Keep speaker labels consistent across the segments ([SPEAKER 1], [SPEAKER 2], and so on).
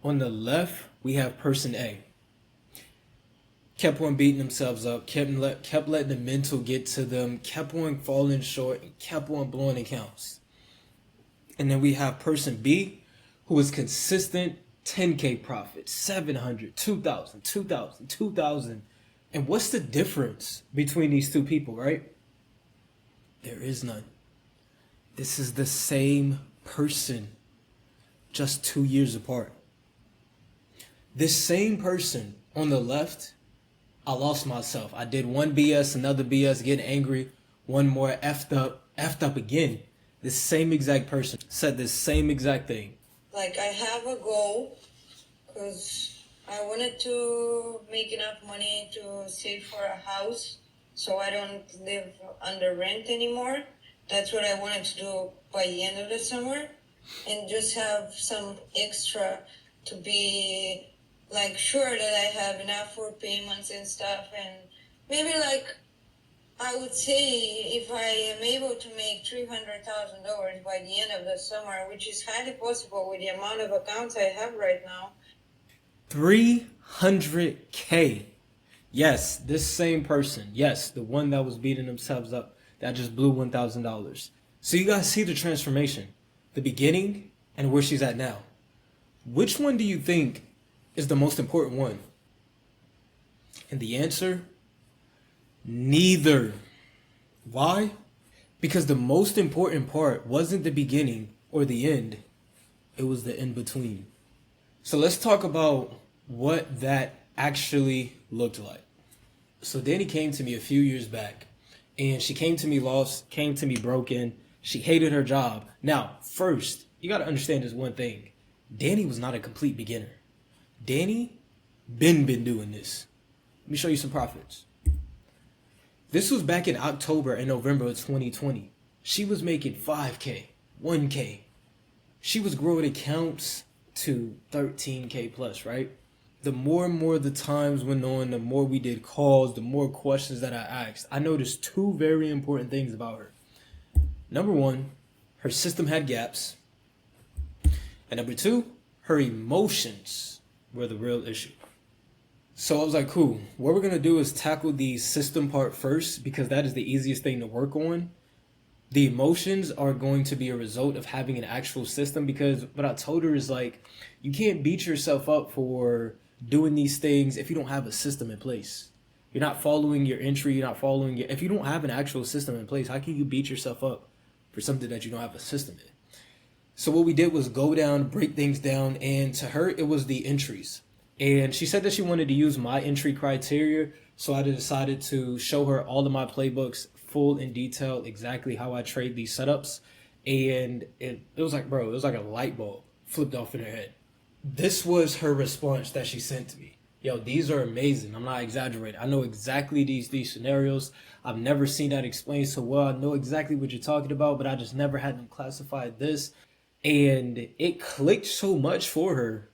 [SPEAKER 1] On the left, we have person A. Kept on beating themselves up, kept letting the mental get to them, kept on falling short, and kept on blowing accounts. And then we have person B, who was consistent 10K profit, 700, 2,000, 2,000, 2,000. And what's the difference between these two people, right? There is none. This is the same person, just 2 years apart. This same person on the left, I lost myself. I did one BS, another BS, getting angry, one more effed up again. This same exact person said this same exact thing.
[SPEAKER 2] Like, I have a goal because I wanted to make enough money to save for a house so I don't live under rent anymore. That's what I wanted to do by the end of the summer, and just have some extra to be like sure that I have enough for payments and stuff. And maybe, like, I would say if I am able to make $300,000 by the end of the summer, which is highly possible with the amount of accounts I have right now.
[SPEAKER 1] 300K. Yes, this same person. Yes, the one that was beating themselves up, that just blew $1,000. So you guys see the transformation, the beginning and where she's at now. Which one do you think is the most important one? And the answer, neither. Why? Because the most important part wasn't the beginning or the end. It was the in between. So let's talk about what that actually looked like. So Dani came to me a few years back, and she came to me lost, came to me broken. She hated her job. Now, first, you got to understand this one thing. Dani was not a complete beginner. Dani been doing this. Let me show you some profits. This was back in October and November of 2020. She was making 5K, 1K. She was growing accounts to 13K plus, right? The more and more the times went on, the more we did calls, the more questions that I asked. I noticed two very important things about her. Number one, her system had gaps. And number two, her emotions were the real issue. So I was like, cool, what we're going to do is tackle the system part first, because that is the easiest thing to work on. The emotions are going to be a result of having an actual system, because what I told her is, like, you can't beat yourself up for doing these things if you don't have a system in place. You're not following your entry, you're not following your... If you don't have an actual system in place, how can you beat yourself up for something that you don't have a system in? So what we did was go down, break things down, and to her, it was the entries. And she said that she wanted to use my entry criteria, so I decided to show her all of my playbooks, full in detail, exactly how I trade these setups. And it was like, bro, it was like a light bulb flipped off in her head. This was her response that she sent to me. Yo, these are amazing. I'm not exaggerating. I know exactly these scenarios. I've never seen that explained so well. I know exactly what you're talking about, but I just never had them classify this. And it clicked so much for her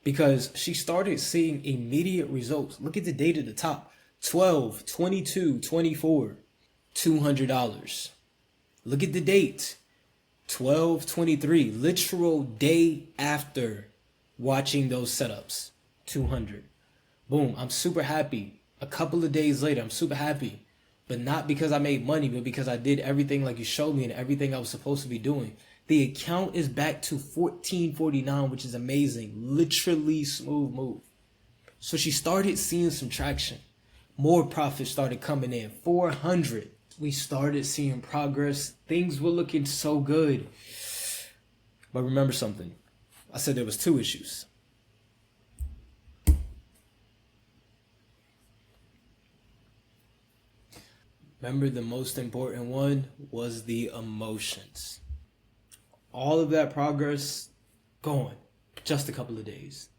[SPEAKER 1] because she started seeing immediate results. Look at the date at the top. 12, 22, 24, $200. Look at the date. 12/23, literal day after watching those setups, 200. Boom, I'm super happy. A couple of days later, I'm super happy. But not because I made money, but because I did everything like you showed me and everything I was supposed to be doing. The account is back to 1449, which is amazing. Literally smooth move. So she started seeing some traction. More profits started coming in, 400. We started seeing progress. Things were looking so good. But remember something. I said there was two issues. Remember, the most important one was the emotions. All of that progress gone. Just a couple of days.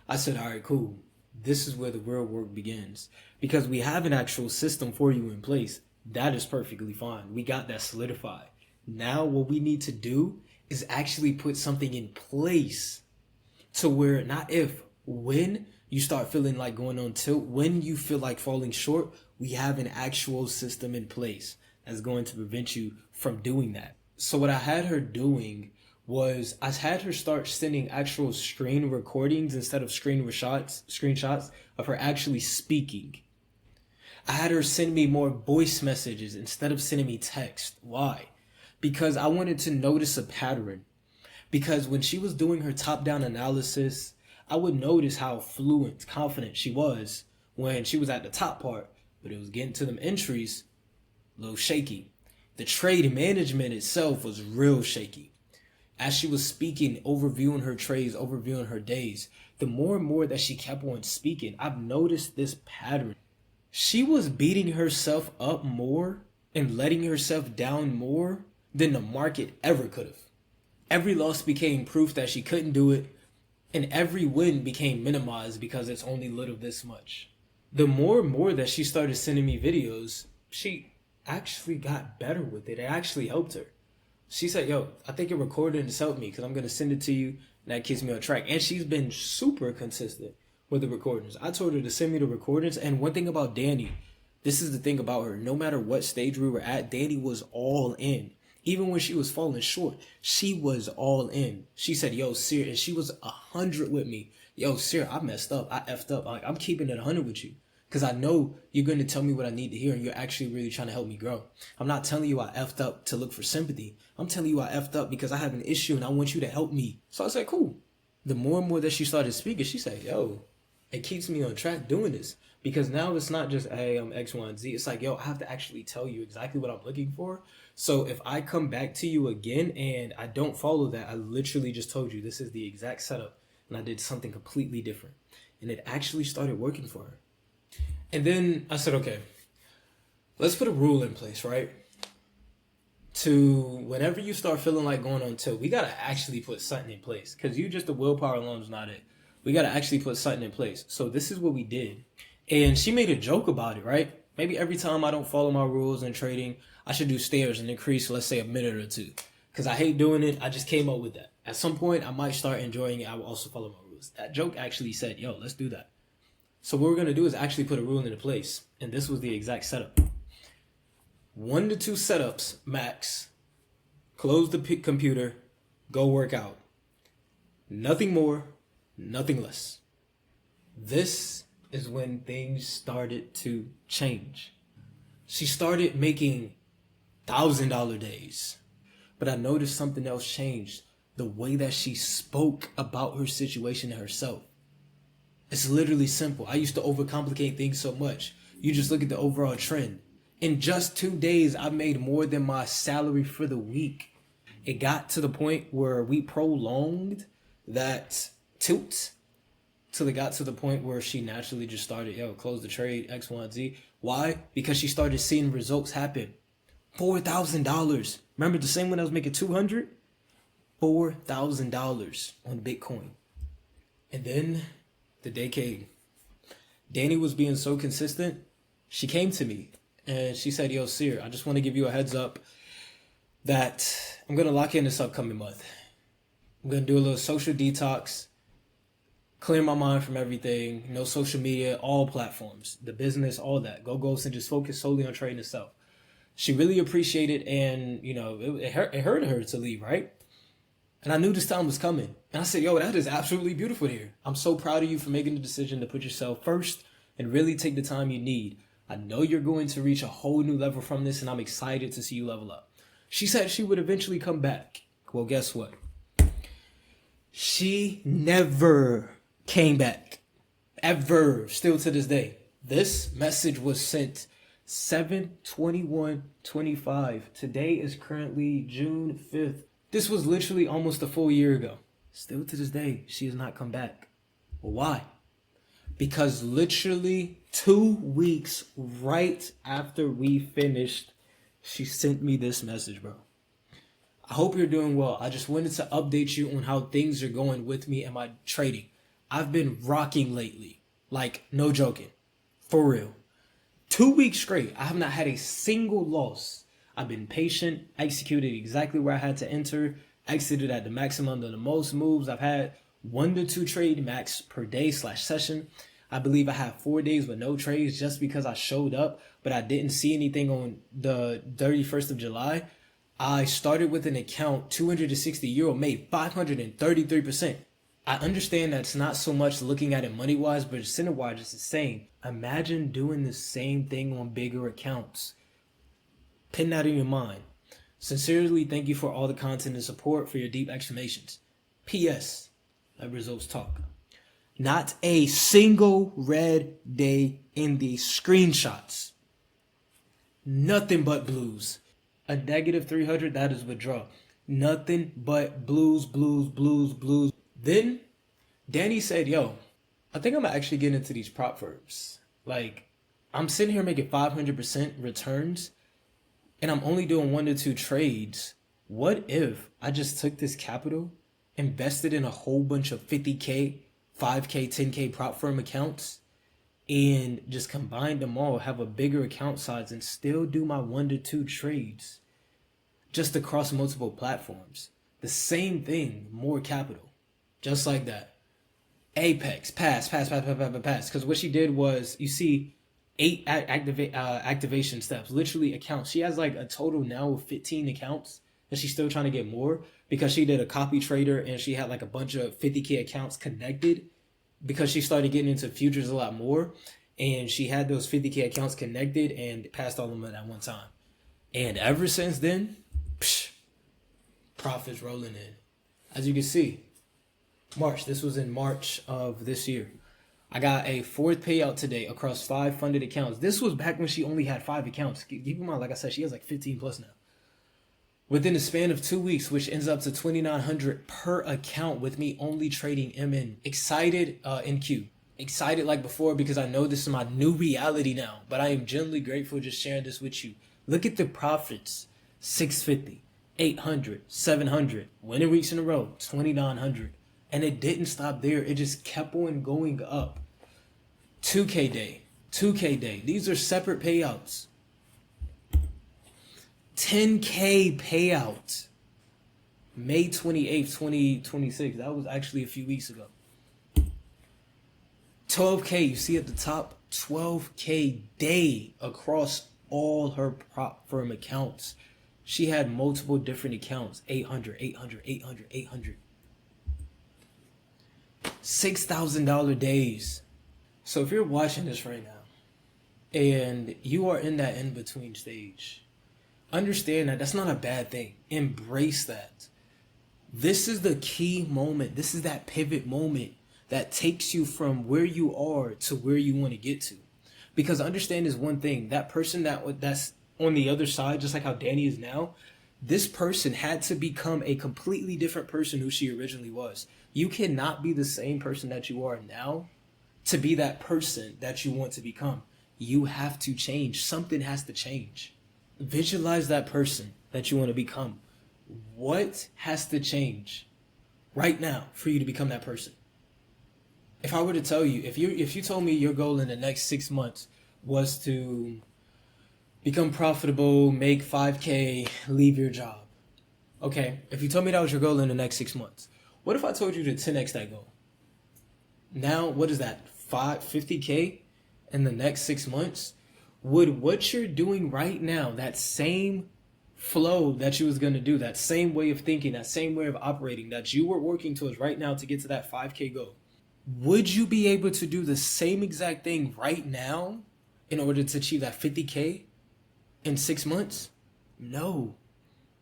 [SPEAKER 1] I said, all right, cool. This is where the real work begins. Because we have an actual system for you in place. That is perfectly fine. We got that solidified. Now what we need to do is actually put something in place to where, not if, when you start feeling like going on tilt, when you feel like falling short, we have an actual system in place that's going to prevent you from doing that. So what I had her doing was I had her start sending actual screen recordings instead of screenshots of her actually speaking. I had her send me more voice messages instead of sending me text. Why? Because I wanted to notice a pattern. Because when she was doing her top-down analysis, I would notice how fluent, confident she was when she was at the top part, but it was getting to them entries, a little shaky. The trade management itself was real shaky. As she was speaking, overviewing her trades, overviewing her days, the more and more that she kept on speaking, I've noticed this pattern. She was beating herself up more and letting herself down more than the market ever could have. Every loss became proof that she couldn't do it, and every win became minimized because it's only little this much. The more and more that she started sending me videos, she actually got better with it. It actually helped her. She said, yo, I think your recording has helped me because I'm going to send it to you, and that keeps me on track. And she's been super consistent with the recordings. I told her to send me the recordings. And one thing about Dani, this is the thing about her. No matter what stage we were at, Dani was all in. Even when she was falling short, she was all in. She said, yo, Cere, and she was 100 with me. Yo, Cere, I messed up. I effed up. Like, I'm keeping it 100 with you. Because I know you're going to tell me what I need to hear, and you're actually really trying to help me grow. I'm not telling you I effed up to look for sympathy. I'm telling you I effed up because I have an issue, and I want you to help me. So I said, cool. The more and more that she started speaking, she said, yo, it keeps me on track doing this. Because now it's not just, hey, I'm X, Y, and Z. It's like, yo, I have to actually tell you exactly what I'm looking for. So if I come back to you again and I don't follow that, I literally just told you this is the exact setup. And I did something completely different. And it actually started working for her. And then I said, okay, let's put a rule in place, right? To whenever you start feeling like going on tilt, we got to actually put something in place. Because you just the willpower alone is not it. We got to actually put something in place. So this is what we did. And she made a joke about it, right? Maybe every time I don't follow my rules in trading, I should do stairs and increase, let's say, a minute or two. Because I hate doing it. I just came up with that. At some point, I might start enjoying it. I will also follow my rules. That joke actually said, yo, let's do that. So what we're going to do is actually put a rule into place. And this was the exact setup. 1 to 2 setups, max. Close the computer. Go work out. Nothing more. Nothing less. This is when things started to change. She started making $1,000 days. But I noticed something else changed. The way that she spoke about her situation and herself. It's literally simple. I used to overcomplicate things so much. You just look at the overall trend. In just 2 days, I made more than my salary for the week. It got to the point where we prolonged that tilt till it got to the point where she naturally just started, yo, close the trade, X, Y, and Z. Why? Because she started seeing results happen. $4,000. Remember the same one I was making $200? $4,000 on Bitcoin. And then the day came. Dani was being so consistent. She came to me and she said, yo, Cere, I just want to give you a heads up that I'm going to lock in this upcoming month. I'm going to do a little social detox, clear my mind from everything, no social media, all platforms, the business, all that. Go ghost and just focus solely on trading itself. She really appreciated, and you know, it hurt her to leave, right? And I knew this time was coming. And I said, yo, that is absolutely beautiful here. I'm so proud of you for making the decision to put yourself first and really take the time you need. I know you're going to reach a whole new level from this, and I'm excited to see you level up. She said she would eventually come back. Well, guess what? She never came back. Ever. Still to this day. This message was sent 7/21/25. Today is currently June 5th. This was literally almost a full year ago. Still to this day, she has not come back. Well, why? Because literally 2 weeks right after we finished, she sent me this message, bro. I hope you're doing well. I just wanted to update you on how things are going with me and my trading. I've been rocking lately. Like, no joking. For real. 2 weeks straight, I have not had a single loss. I've been patient, executed exactly where I had to enter, exited at the maximum of the most moves. I've had 1 to 2 trade max per day/session. I believe I had 4 days with no trades just because I showed up, but I didn't see anything on the 31st of July. I started with an account, 260 euro, made 533%. I understand that's not so much looking at it money wise, but incentive wise, it's the same. Imagine doing the same thing on bigger accounts. Pin that in your mind. Sincerely, thank you for all the content and support, for your deep exclamations. P.S. Let results talk. Not a single red day in the screenshots. Nothing but blues. A negative 300, that is withdrawal. Nothing but blues, blues, blues, blues. Then Dani said, yo, I think I'm actually getting into these prop firms. Like, I'm sitting here making 500% returns, and I'm only doing 1 to 2 trades. What if I just took this capital, invested in a whole bunch of 50K, 5K, 10K prop firm accounts, and just combine them all, have a bigger account size, and still do my 1 to 2 trades just across multiple platforms? The same thing, more capital, just like that. Apex, pass. Because what she did was, you see, 8 activation steps, literally accounts. She has like a total now of 15 accounts, and she's still trying to get more because she did a copy trader and she had like a bunch of 50K accounts connected because she started getting into futures a lot more, and she had those 50K accounts connected and passed all of them at one time. And ever since then, profits rolling in. As you can see, this was in March of this year. I got a 4th payout today across 5 funded accounts. This was back when she only had 5 accounts. Keep in mind, like I said, she has like 15 plus now. Within the span of 2 weeks, which ends up to 2,900 per account with me only trading MN. Excited in Q. Excited like before because I know this is my new reality now. But I am genuinely grateful just sharing this with you. Look at the profits. 650, 800, 700. Winning weeks in a row, 2,900. And it didn't stop there. It just kept on going up. 2K day. 2K day. These are separate payouts. 10K payout. May 28th, 2026. That was actually a few weeks ago. 12K. You see at the top? 12K day across all her prop firm accounts. She had multiple different accounts. 800, 800, 800, 800. $6,000 days. So if you're watching this right now and you are in that in-between stage, understand that that's not a bad thing. Embrace that. This is the key moment. This is that pivot moment that takes you from where you are to where you want to get to. Because understand is one thing. That person that's on the other side, just like how Dani is now, this person had to become a completely different person who she originally was. You cannot be the same person that you are now to be that person that you want to become. You have to change. Something has to change. Visualize that person that you want to become. What has to change right now for you to become that person? If I were to tell you, if you told me your goal in the next 6 months was to become profitable, make 5K, leave your job. Okay, if you told me that was your goal in the next 6 months, what if I told you to 10x that goal? Now, what is that? 50K in the next 6 months? Would what you're doing right now, that same flow that you was going to do, that same way of thinking, that same way of operating that you were working towards right now to get to that 5K goal, would you be able to do the same exact thing right now in order to achieve that 50K in 6 months? No.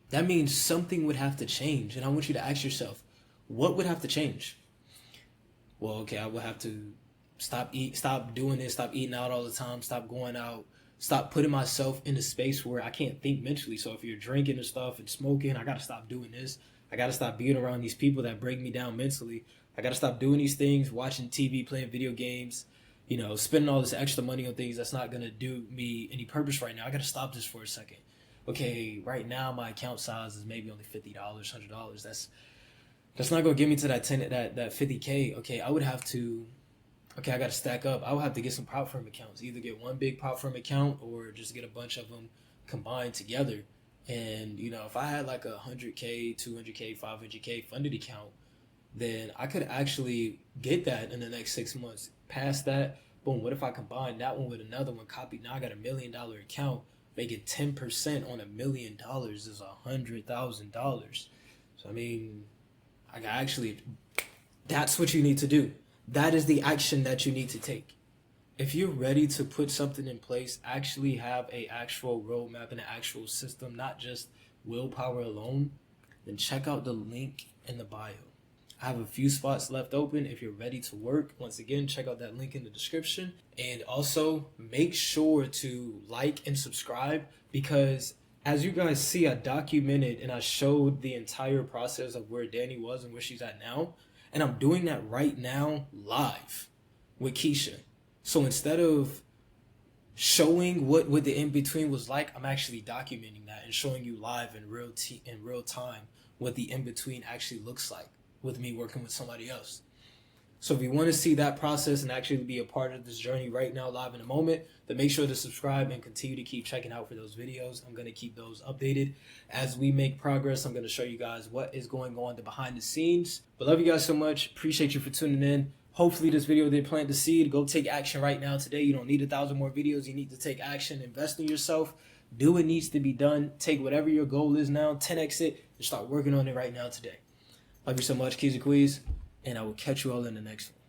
[SPEAKER 1] That means something would have to change. And I want you to ask yourself, what would have to change? Well, okay, I would have to stop doing this, stop eating out all the time, stop going out, stop putting myself in a space where I can't think mentally. So if you're drinking and stuff and smoking, I got to stop doing this. I got to stop being around these people that break me down mentally. I got to stop doing these things, watching TV, playing video games, spending all this extra money on things that's not going to do me any purpose right now. I got to stop this for a second. Okay, right now my account size is maybe only $50, $100. That's not going to get me to that 50K. Okay, I got to stack up. I would have to get some prop firm accounts. Either get one big prop firm account or just get a bunch of them combined together. And, if I had like a 100K, 200K, 500K funded account, then I could actually get that in the next 6 months. Past that, boom, what if I combine that one with another one, copy? Now I got $1 million account Making 10% on $1 million is $100,000. So I mean, I actually, that's what you need to do. That is the action that you need to take. If you're ready to put something in place, actually have a actual roadmap and an actual system, not just willpower alone, then check out the link in the bio. I have a few spots left open if you're ready to work. Once again, check out that link in the description. And also make sure to like and subscribe, because as you guys see, I documented and I showed the entire process of where Dani was and where she's at now. And I'm doing that right now live with Keisha. So instead of showing what the in-between was like, I'm actually documenting that and showing you live in real time what the in-between actually looks like with me working with somebody else. So if you want to see that process and actually be a part of this journey right now live in a moment, then make sure to subscribe and continue to keep checking out for those videos. I'm going to keep those updated as we make progress. I'm going to show you guys what is going on behind the scenes. But love you guys so much. Appreciate you for tuning in. Hopefully this video did plant the seed. Go take action right now today. You don't need 1,000 more videos. You need to take action. Invest in yourself. Do what needs to be done. Take whatever your goal is now. 10x it and start working on it right now today. Love you so much, Keys and Quees. And I will catch you all in the next one.